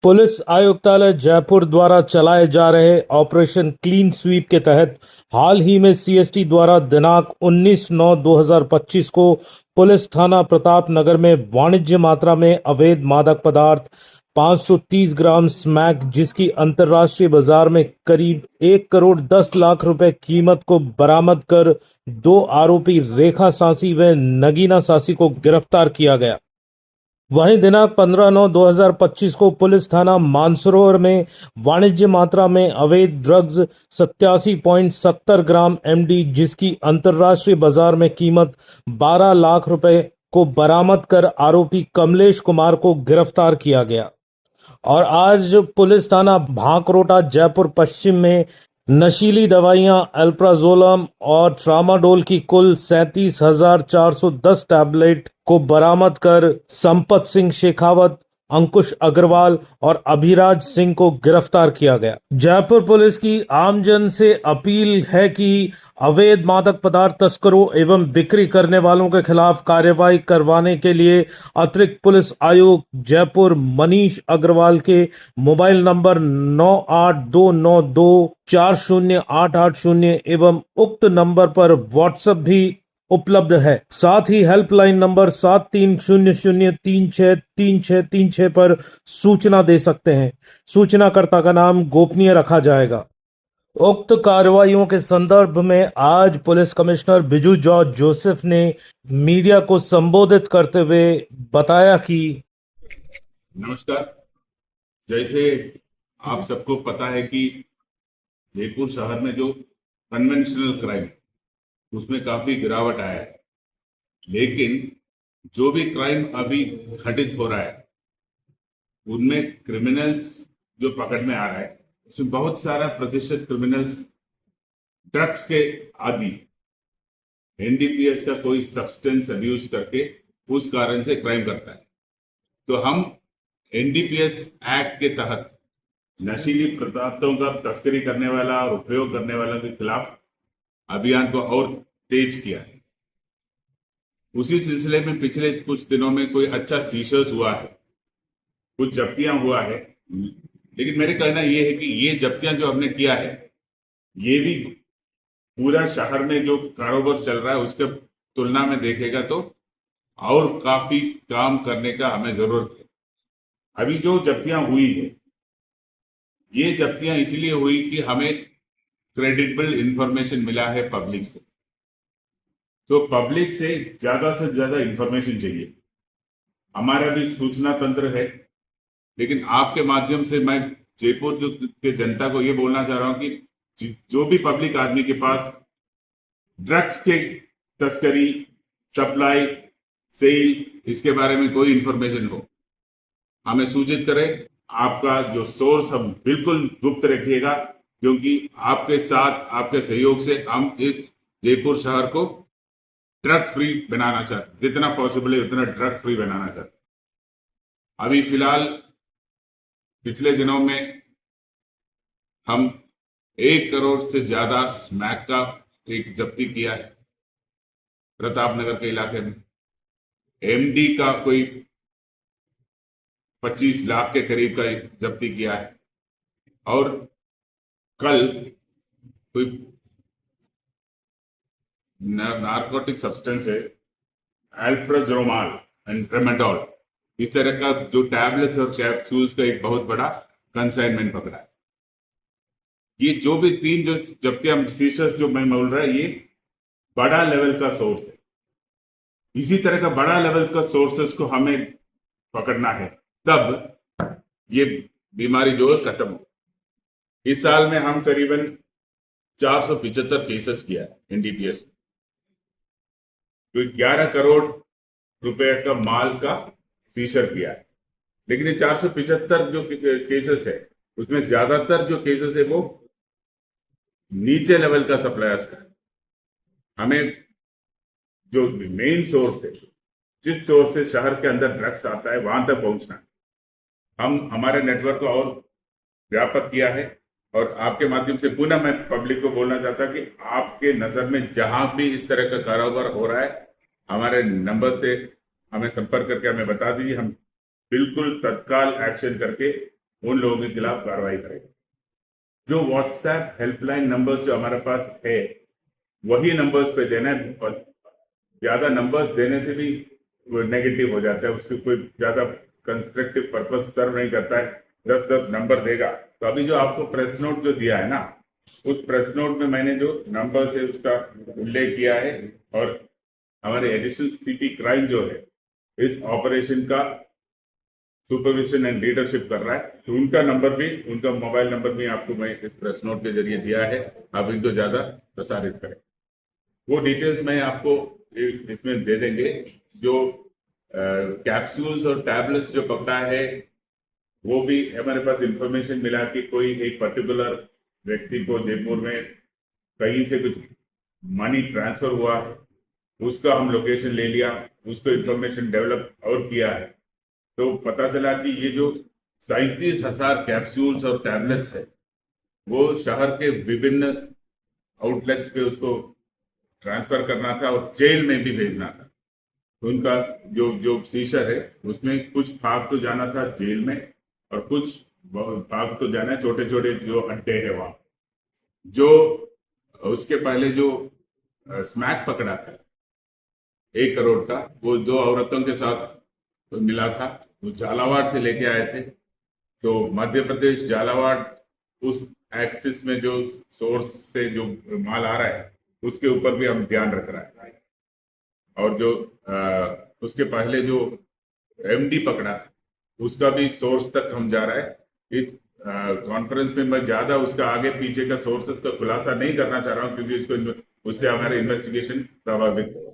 Police आयुक्तालय जयपुर द्वारा चलाए जा रहे ऑपरेशन क्लीन स्वीप के तहत हाल ही में सीएसटी द्वारा दिनांक 19/9/2025 को पुलिस थाना प्रताप नगर में वाणिज्य मात्रा में अवैध मादक पदार्थ 530 ग्राम स्मैक जिसकी अंतर्राष्ट्रीय बाजार में करीब 1 करोड़ 10 लाख रुपए कीमत को बरामद कर दो आरोपी रेखा सासी व नगीना सासी को गिरफ्तार किया गया। वहीं दिनांक 15/9/2025 को पुलिस थाना मानसरोवर में वाणिज्य मात्रा में अवैध ड्रग्स 87.70 ग्राम एमडी जिसकी अंतर्राष्ट्रीय बाजार में कीमत 12 लाख रुपए को बरामद कर आरोपी कमलेश कुमार को गिरफ्तार किया गया। और आज पुलिस थाना भांकरोटा जयपुर पश्चिम में नशीली दवाइयां अल्प्राजोलम और ट्रामाडोल की कुल 37,410 टैबलेट को बरामद कर संपत सिंह शेखावत, अंकुश अग्रवाल और अभिराज सिंह को गिरफ्तार किया गया। जयपुर पुलिस की आमजन से अपील है कि अवैध मादक पदार्थ तस्करों एवं बिक्री करने वालों के खिलाफ कार्रवाई करवाने के लिए अतिरिक्त पुलिस आयुक्त जयपुर मनीष अग्रवाल के मोबाइल नंबर 9829240880 एवं उक्त नंबर पर व्हाट्सएप भी उपलब्ध है। साथ ही हेल्पलाइन नंबर 7300363636 पर सूचना दे सकते हैं। सूचनाकर्ता का नाम गोपनीय रखा जाएगा। उक्त कार्रवाइयों के संदर्भ में आज police commissioner Biju George Joseph ने मीडिया को संबोधित करते हुए बताया कि नमस्कार। जैसे आप सबको पता है कि जयपुर शहर में जो कन्वेंशनल क्राइम उसमें काफी गिरावट आया है, लेकिन जो भी क्राइम अभी घटित हो रहा है उनमें क्रिमिनल्स जो पकड़ में आ रहा है उसमें बहुत सारा प्रतिशत क्रिमिनल्स ड्रग्स के आदि एनडीपीएस का कोई सब्सटेंस अब्यूज करके उस कारण से क्राइम करता है। तो हम एनडीपीएस एक्ट के तहत नशीली पदार्थों का तस्करी करने वाला और उपयोग करने वालों के खिलाफ अभियान को और तेज किया है। उसी सिलसिले में पिछले कुछ दिनों में कोई अच्छा सीजर्स हुआ है, कुछ जब्तियां हुआ है, लेकिन मेरे कहना यह है कि ये जब्तियां जो हमने किया है ये भी पूरा शहर में जो कारोबार चल रहा है उसके तुलना में देखेगा तो और काफी काम करने का हमें जरूरत है। अभी जो जब्तियां हुई है ये जब्तियां इसलिए हुई कि हमें क्रेडिबल इंफॉर्मेशन मिला है पब्लिक से। तो पब्लिक से ज्यादा इंफॉर्मेशन चाहिए। हमारा भी सूचना तंत्र है, लेकिन आपके माध्यम से मैं जयपुर के जनता को ये बोलना चाह रहा हूं कि जो भी पब्लिक आदमी के पास ड्रग्स के तस्करी, सप्लाई, सेल इसके बारे में कोई इंफॉर्मेशन हो हमें सूचित करें। आपका जो सोर्स हम बिल्कुल गुप्त रखिएगा, क्योंकि आपके साथ आपके सहयोग से हम इस जयपुर शहर को ड्रग फ्री बनाना चाहते, जितना पॉसिबल है उतना ड्रग फ्री बनाना चाहते। अभी फिलहाल पिछले दिनों में हम 1 करोड़ से ज्यादा स्मैक का एक जब्ती किया है प्रताप नगर के इलाके में। एमडी का कोई 25 लाख के करीब का जब्ती किया है। और कल कोई नार्कोटिक सब्सटेंस है अल्प्राजोलम एंड ट्रामाडोल, इस तरह का जो टैबलेट्स और कैप्सूल्स का एक बहुत बड़ा कंसाइनमेंट पकड़ा है। ये जो भी 3 जो जब्तियां सीजर्स जो मैं बोल रहा है ये बड़ा लेवल का सोर्स है। इसी तरह का बड़ा लेवल का सोर्सेस को हमें पकड़ना है, तब ये बीमारी जो है खत्म हो। इस साल में हम करीबन 475 केसेस किया है एनडीपीएस में, तो 11 करोड़ रुपए का माल का सीजर किया है। लेकिन ये 475 जो केसेस है उसमें ज्यादातर जो केसेस है वो नीचे लेवल का सप्लायर्स का है। हमें जो मेन सोर्स है, जिस सोर्स से शहर के अंदर ड्रग्स आता है वहां तक पहुंचना है। हम हमारे नेटवर्क को और व्यापक किया है और आपके माध्यम से पुनः मैं पब्लिक को बोलना चाहता कि आपके नजर में जहां भी इस तरह का कारोबार हो रहा है हमारे नंबर से हमें संपर्क करके हमें बता दीजिए। हम बिल्कुल तत्काल एक्शन करके उन लोगों के खिलाफ कार्रवाई करेगा। जो व्हाट्सएप हेल्पलाइन नंबर्स जो हमारे पास है वही नंबर्स पे देना है, और ज्यादा नंबर्स देने से भी नेगेटिव हो जाता है, उसको कोई ज्यादा कंस्ट्रक्टिव पर्पस सर्व नहीं करता है। 10-10 नंबर देगा तो अभी जो आपको प्रेस नोट जो दिया है ना, उस प्रेस नोट में मैंने जो नंबर है उसका उल्लेख किया है, और हमारे एडिशनल सीपी क्राइम जो है इस ऑपरेशन का सुपरविजन एंड लीडरशिप कर रहा है, तो उनका नंबर भी, उनका मोबाइल नंबर भी आपको मैं इस प्रेस नोट के जरिए दिया है। आप इनको ज्यादा प्रसारित करें। वो डिटेल्स मैं आपको इसमें दे देंगे। जो कैप्सूल्स और टैबलेट्स जो पकड़ा है वो भी हमारे पास इंफॉर्मेशन मिला कि कोई एक पर्टिकुलर व्यक्ति को जयपुर में कहीं से कुछ मनी ट्रांसफर हुआ, उसका हम लोकेशन ले लिया, उसको इंफॉर्मेशन डेवलप और किया है, तो पता चला कि ये जो 37,000 कैप्सूल्स और टैबलेट्स है वो शहर के विभिन्न आउटलेट्स पे उसको ट्रांसफर करना था और जेल में भी भेजना था। तो उनका जो जो सीजर है उसमें कुछ भाग तो जाना था जेल में, और कुछ भाग तो जाना है छोटे छोटे जो अड्डे है वहां। जो उसके पहले जो स्मैक पकड़ा था 1 करोड़ का, वो 2 औरतों के साथ मिला था, वो झालावाड़ से लेके आए थे। तो मध्य प्रदेश झालावाड़ उस एक्सिस में जो सोर्स से जो माल आ रहा है उसके ऊपर भी हम ध्यान रख रहे हैं। और जो उसके पहले जो एमडी पकड़ा उसका भी सोर्स तक हम जा रहा है। इस कॉन्फ्रेंस में मैं ज्यादा उसका आगे पीछे का सोर्सेस का खुलासा नहीं करना चाह रहा हूँ, क्योंकि उससे हमारे इन्वेस्टिगेशन प्रभावित हो।